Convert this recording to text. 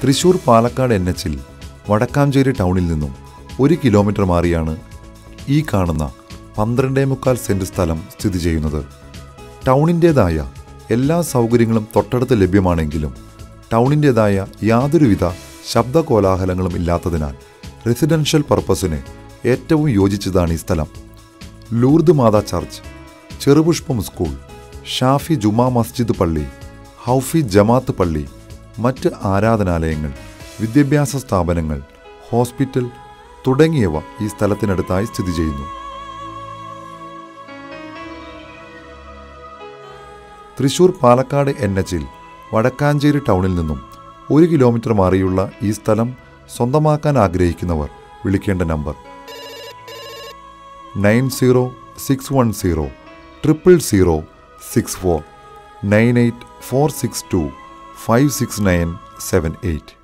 തൃശൂർ പാലക്കാട് NH-ൽ വടക്കാഞ്ചേരി ടൗണിൽ നിന്നും 1 കിലോമീറ്റർ മാറിയാണ് ഈ കാണുന്ന 12.25 സെന്റ് സ്ഥലം സ്ഥിതി ചെയ്യുന്നത്. ടൗണിൻ്റേതായ എല്ലാ സൗകര്യങ്ങളും തൊട്ടടുത്ത് ലഭ്യമാണെങ്കിലും ടൗണിൻ്റേതായ യാതൊരുവിധ ശബ്ദകോലാഹലങ്ങളും ഇല്ലാത്തതിനാൽ റെസിഡൻഷ്യൽ പർപ്പസിന് ഏറ്റവും യോജിച്ചതാണ് ഈ സ്ഥലം. ലൂർദ് മാതാ ചർച്ച്, ചെറുപുഷ്പം സ്കൂൾ, ഷാഫി ജുമാ മസ്ജിദ് പള്ളി, ഹൗഫി ജമാഅത്ത് പള്ളി, മറ്റ് ആരാധനാലയങ്ങൾ, വിദ്യാഭ്യാസ സ്ഥാപനങ്ങൾ, ഹോസ്പിറ്റൽ തുടങ്ങിയവ ഈ സ്ഥലത്തിനടുത്തായി സ്ഥിതി ചെയ്യുന്നു. തൃശൂർ പാലക്കാട് NH-ൽ വടക്കാഞ്ചേരി ടൗണിൽ നിന്നും 1 കിലോമീറ്റർ മാറിയുള്ള ഈ സ്ഥലം സ്വന്തമാക്കാൻ ആഗ്രഹിക്കുന്നവർ വിളിക്കേണ്ട നമ്പർ 9061000064 98462569778.